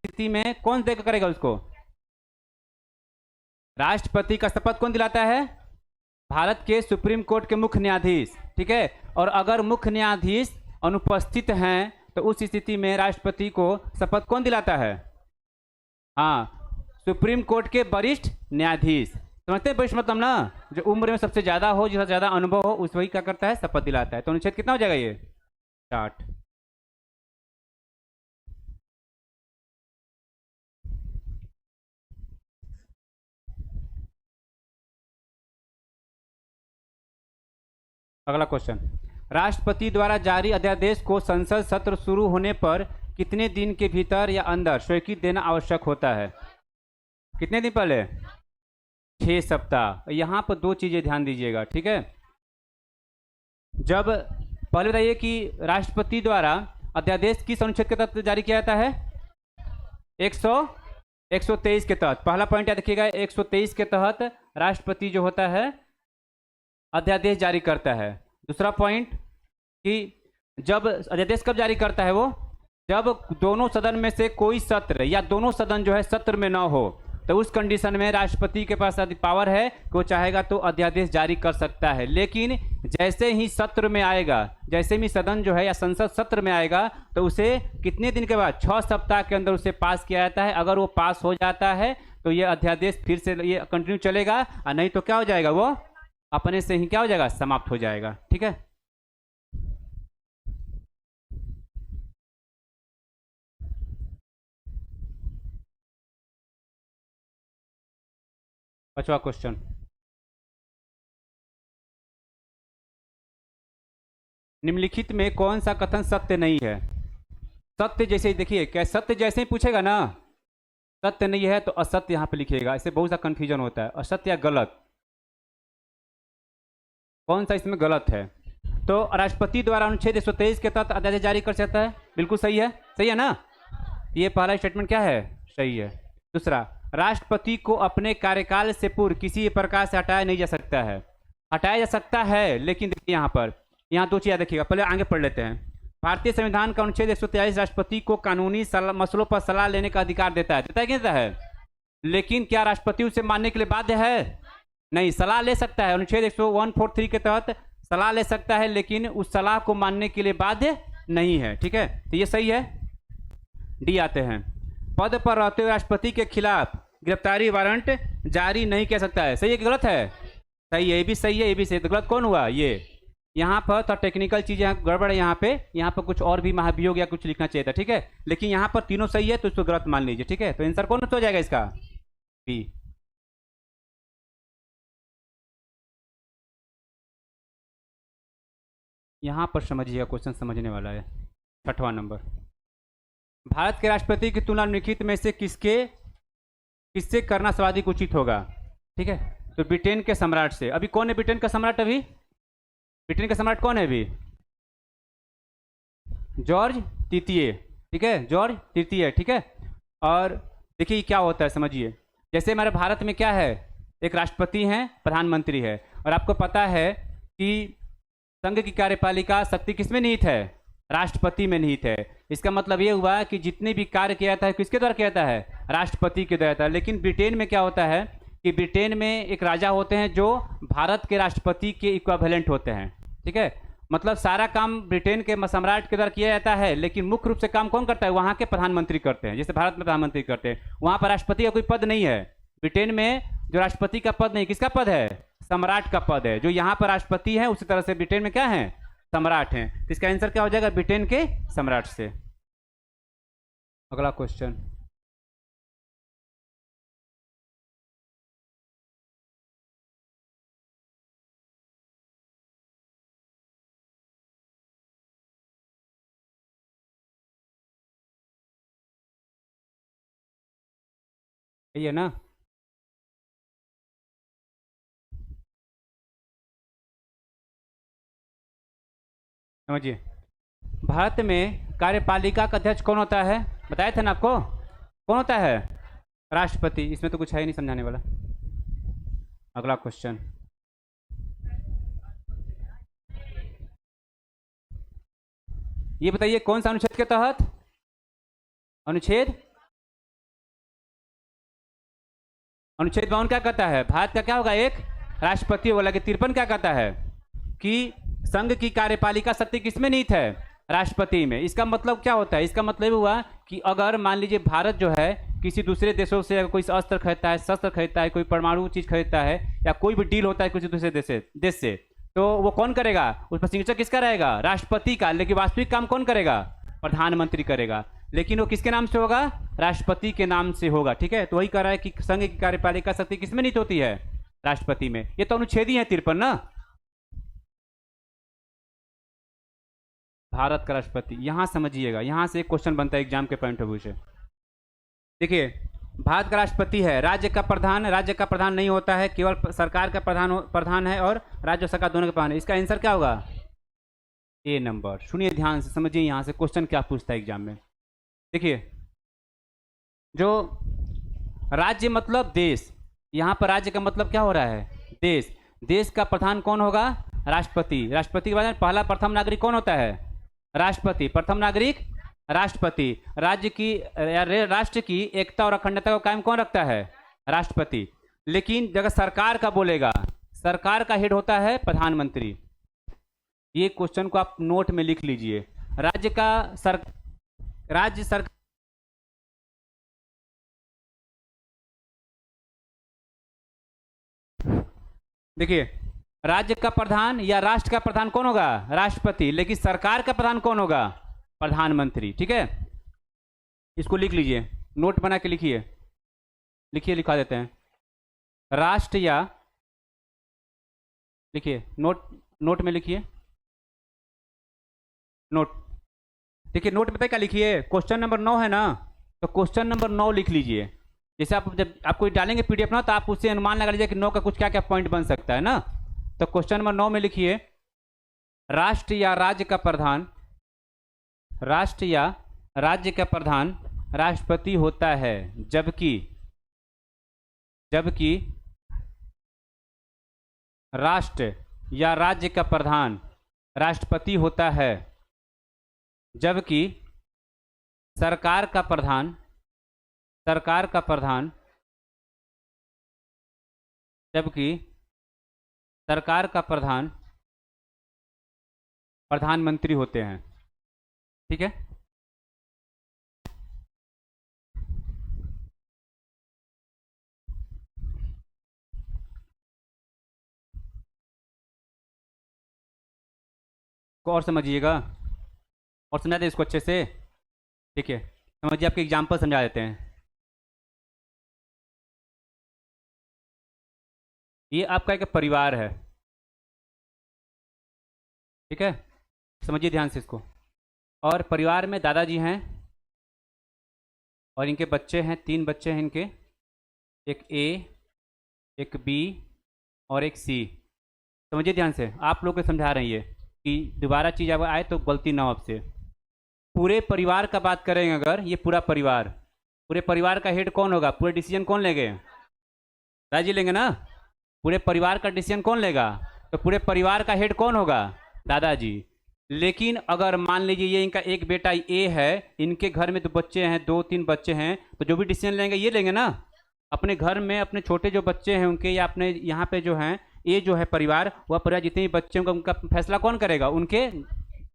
स्थिति में कौन देकर करेगा उसको? राष्ट्रपति का शपथ कौन दिलाता है? भारत के सुप्रीम कोर्ट के मुख्य न्यायाधीश, ठीक है। और अगर मुख्य न्यायाधीश अनुपस्थित हैं तो उस स्थिति में राष्ट्रपति को शपथ कौन दिलाता है? हाँ, सुप्रीम कोर्ट के वरिष्ठ न्यायाधीश। समझते हैं वरिष्ठ मतलब ना, जो उम्र में सबसे ज्यादा हो, जिसका ज्यादा अनुभव हो, उस वही क्या करता है? शपथ दिलाता है। तो अनुच्छेद कितना हो जाएगा ये? 60। अगला क्वेश्चन, राष्ट्रपति द्वारा जारी अध्यादेश को संसद सत्र शुरू होने पर कितने दिन के भीतर या अंदर स्वीकृति देना आवश्यक होता है? कितने दिन पहले? 6 सप्ताह। यहाँ पर दो चीजें ध्यान दीजिएगा, ठीक है। जब पहले बताइए कि राष्ट्रपति द्वारा अध्यादेश किस अनुच्छेद के तहत जारी किया जाता है? 123 के तहत। पहला पॉइंट याद रखिएगा, 123 के तहत राष्ट्रपति जो होता है अध्यादेश जारी करता है। दूसरा पॉइंट कि जब अध्यादेश कब जारी करता है? वो जब दोनों सदन में से कोई सत्र या दोनों सदन जो है सत्र में ना हो, तो उस कंडीशन में राष्ट्रपति के पास पावर है कि वो चाहेगा तो अध्यादेश जारी कर सकता है। लेकिन जैसे ही सत्र में आएगा, जैसे ही सदन जो है या संसद सत्र में आएगा, तो उसे कितने दिन के बाद? 6 सप्ताह के अंदर उसे पास किया जाता है। अगर वो पास हो जाता है तो ये अध्यादेश फिर से ये कंटिन्यू चलेगा, और नहीं तो क्या हो जाएगा? वो अपने से ही क्या हो जाएगा? समाप्त हो जाएगा, ठीक है। पांचवा क्वेश्चन, निम्नलिखित में कौन सा कथन सत्य नहीं है? सत्य जैसे ही देखिए, क्या सत्य जैसे ही पूछेगा ना, सत्य नहीं है तो असत्य यहां पे लिखिएगा। इससे बहुत सा कंफ्यूजन होता है, असत्य या गलत, कौन सा इसमें गलत है? तो राष्ट्रपति द्वारा अनुच्छेद 123 के तहत अध्यादेश जारी कर सकता है, बिल्कुल सही है, सही है ना। ये पहला स्टेटमेंट क्या है? सही है। दूसरा, राष्ट्रपति को अपने कार्यकाल से पूर्व किसी प्रकार से हटाया नहीं जा सकता है। हटाया जा सकता है, लेकिन देखिए यहाँ दो चीज़ देखिएगा, पहले आगे पढ़ लेते हैं। भारतीय संविधान का अनुच्छेद 143 राष्ट्रपति को कानूनी मसलों पर सलाह लेने का अधिकार देता है, देता है कि देता है? लेकिन क्या राष्ट्रपति उसे मानने के लिए बाध्य है? नहीं, सलाह ले सकता है। अनुच्छेद 143 के तहत सलाह ले सकता है, लेकिन उस सलाह को मानने के लिए बाध्य नहीं है, ठीक है। तो ये सही है। डी आते हैं, पद पर रहते हुए राष्ट्रपति के खिलाफ गिरफ्तारी वारंट जारी नहीं किया सकता है। सही है कि गलत है? सही है, ये भी सही है, ये भी सही है। तो गलत कौन हुआ? ये। यहाँ पर तो टेक्निकल चीजें गड़बड़ है, यहाँ पे कुछ और भी महाभियोग या कुछ लिखना चाहिए था, ठीक है। लेकिन यहाँ पर तीनों सही है, तो इसको गलत मान लीजिए, ठीक है। तो आंसर कौन हो जाएगा इसका? बी। यहाँ पर समझिएगा, क्वेश्चन समझने वाला है। 6वां नंबर, भारत के राष्ट्रपति की तुलना निम्नलिखित में से किससे करना सर्वाधिक उचित होगा? ठीक है, तो ब्रिटेन के सम्राट से। अभी कौन है ब्रिटेन का सम्राट? अभी ब्रिटेन का सम्राट कौन है अभी? जॉर्ज तृतीय, ठीक है, जॉर्ज तृतीय, ठीक है। और देखिए क्या होता है, समझिए। जैसे हमारे भारत में क्या है, एक राष्ट्रपति हैं, प्रधानमंत्री है, और आपको पता है कि संघ की कार्यपालिका शक्ति किसमें निहित है? राष्ट्रपति में निहित है। इसका मतलब ये हुआ कि जितने भी कार्य किया जाता है किसके द्वारा किया जाता है? राष्ट्रपति के द्वारा। लेकिन ब्रिटेन में क्या होता है कि ब्रिटेन में एक राजा होते हैं जो भारत के राष्ट्रपति के इक्विवेलेंट होते हैं, ठीक है। मतलब सारा काम ब्रिटेन के सम्राट के द्वारा किया जाता है, लेकिन मुख्य रूप से काम कौन करता है? वहाँ के प्रधानमंत्री करते हैं। जैसे भारत में प्रधानमंत्री करते हैं, वहाँ पर राष्ट्रपति का कोई पद नहीं है। ब्रिटेन में जो राष्ट्रपति का पद नहीं, किसका पद है? सम्राट का पद है। जो यहाँ पर राष्ट्रपति है, उसी तरह से ब्रिटेन में क्या है? सम्राट हैं। तो इसका आंसर क्या हो जाएगा? ब्रिटेन के सम्राट से। अगला क्वेश्चन, यही है ना? समझिए, भारत में कार्यपालिका का अध्यक्ष कौन होता है? बताए थे ना आपको, कौन होता है? राष्ट्रपति। इसमें तो कुछ है ही नहीं समझाने वाला। अगला क्वेश्चन, ये बताइए कौन सा अनुच्छेद के तहत? अनुच्छेद अनुच्छेद 52 क्या कहता है? भारत का क्या होगा? एक राष्ट्रपति होगा। लेकिन 53 क्या कहता है कि संघ की कार्यपालिका शक्ति किसमें निहित है? राष्ट्रपति में। इसका मतलब क्या होता है? इसका मतलब हुआ कि अगर मान लीजिए भारत जो है किसी दूसरे देशों से अगर कोई अस्त्र खरीदता है, शस्त्र खरीदता है, कोई परमाणु चीज खरीदता है, या कोई भी डील होता है किसी दूसरे देश से, तो वो कौन करेगा? उस पर सिग्नेचर किसका रहेगा? राष्ट्रपति का। लेकिन वास्तविक काम कौन करेगा? प्रधानमंत्री करेगा। लेकिन वो किसके नाम से होगा? राष्ट्रपति के नाम से होगा। ठीक है, तो वही कह रहा है कि संघ की कार्यपालिका शक्ति किसमें निहित होती है? राष्ट्रपति में। ये तो अनुच्छेद ही है 53 ना। भारत का राष्ट्रपति, यहां समझिएगा, यहां से एक क्वेश्चन बनता है एग्जाम के पॉइंट ऑफ व्यू से। देखिए, भारत का राष्ट्रपति है, राज्य का प्रधान नहीं होता है, केवल सरकार का प्रधान है और राज्य सरकार दोनों के प्रधान है। इसका आंसर क्या होगा? ए नंबर। सुनिए ध्यान से, समझिए यहां से क्वेश्चन क्या पूछता है एग्जाम में। देखिए, जो राज्य मतलब देश, यहां पर राज्य का मतलब क्या हो रहा है? देश। देश का प्रधान कौन होगा? राष्ट्रपति। राष्ट्रपति के बाद पहला प्रथम नागरिक कौन होता है? राष्ट्रपति। प्रथम नागरिक राष्ट्रपति। राष्ट्र की एकता और अखंडता को कायम कौन रखता है? राष्ट्रपति। लेकिन जगह सरकार का बोलेगा, सरकार का हेड होता है प्रधानमंत्री। ये क्वेश्चन को आप नोट में लिख लीजिए। राज्य सरकार देखिए, राज्य का प्रधान या राष्ट्र का प्रधान कौन होगा? राष्ट्रपति। लेकिन सरकार का प्रधान कौन होगा? प्रधानमंत्री। ठीक है, इसको लिख लीजिए, नोट बना के लिखिए। लिखिए, लिखा देते हैं। राष्ट्र या, लिखिए, नोट में लिखिए, नोट। देखिए, नोट में पता क्या लिखिए? क्वेश्चन नंबर 9 है ना, तो क्वेश्चन नंबर 9 लिख लीजिए। जैसे आप जब आपको डालेंगे पीडीएफ ना, तो आप उससे अनुमान लगा लीजिए कि 9 का कुछ क्या क्या पॉइंट बन सकता है ना। तो क्वेश्चन नंबर 9 में लिखिए, राष्ट्र या राज्य का प्रधान, राष्ट्र या राज्य का प्रधान राष्ट्रपति होता है, जबकि जबकि राष्ट्र या राज्य का प्रधान राष्ट्रपति होता है, जबकि सरकार का प्रधान जबकि सरकार का प्रधान प्रधानमंत्री होते हैं। ठीक है, को और समझिएगा, और समझा दे इसको अच्छे से। ठीक है, समझिए, आपके एग्जाम्पल समझा देते हैं। ये आपका एक परिवार है। ठीक है, समझिए ध्यान से इसको। और परिवार में दादाजी हैं और इनके बच्चे हैं, 3 बच्चे हैं इनके, एक ए, एक बी और एक सी। समझिए ध्यान से, आप लोग को समझा रही है कि दोबारा चीज़ अगर आए तो गलती ना हो आपसे। पूरे परिवार का बात करेंगे अगर, ये पूरा परिवार, पूरे परिवार का हेड कौन होगा? पूरे डिसीजन कौन लेंगे? दादाजी लेंगे ना। पूरे परिवार का डिसीजन कौन लेगा? तो पूरे परिवार का हेड कौन होगा? दादाजी। लेकिन अगर मान लीजिए ये इनका एक बेटा ए है, इनके घर में 2 बच्चे हैं, 2-3 बच्चे हैं, तो जो भी डिसीजन लेंगे ये लेंगे ना। अपने घर में अपने छोटे जो बच्चे हैं उनके, या अपने यहाँ पे जो हैं, ये जो है परिवार, वह परिवार जितने भी बच्चे होंगे उनका फैसला कौन करेगा? उनके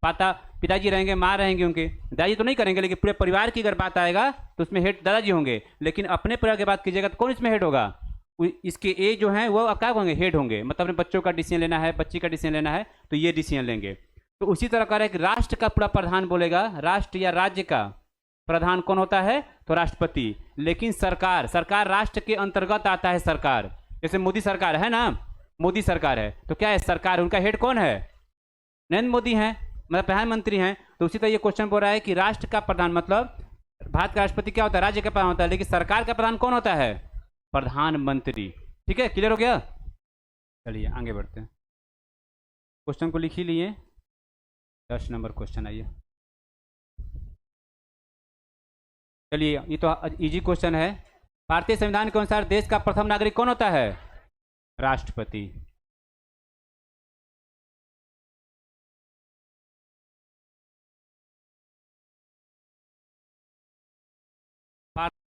पिताजी रहेंगे, माँ रहेंगे, उनके दादाजी तो नहीं करेंगे। लेकिन पूरे परिवार की अगर बात आएगा तो उसमें हेड दादाजी होंगे। लेकिन अपने परिवार की बात कीजिएगा तो कौन इसमें हेड होगा? इसके ए जो है वो क्या होंगे? हेड होंगे। मतलब अपने बच्चों का डिसीजन लेना है, बच्ची का डिसीजन लेना है, तो ये डिसीजन लेंगे। तो उसी तरह कह रहे हैं कि राष्ट्र का पूरा प्रधान बोलेगा, राष्ट्र या राज्य का प्रधान कौन होता है? तो राष्ट्रपति। लेकिन सरकार राष्ट्र के अंतर्गत आता है। सरकार जैसे मोदी सरकार है ना, मोदी सरकार है, तो क्या है? सरकार, उनका हेड कौन है? नरेंद्र मोदी हैं, मतलब प्रधानमंत्री हैं। तो उसी तरह ये क्वेश्चन बोल रहा है कि राष्ट्र का प्रधान मतलब भारत का राष्ट्रपति क्या होता है? राज्य का प्रधान होता है। लेकिन सरकार का प्रधान कौन होता है? प्रधानमंत्री। ठीक है, क्लियर हो गया? चलिए आगे बढ़ते हैं। क्वेश्चन को लिख ही लिए। 10 नंबर क्वेश्चन आइए। चलिए, ये तो इजी क्वेश्चन है। भारतीय संविधान के अनुसार देश का प्रथम नागरिक कौन होता है? राष्ट्रपति।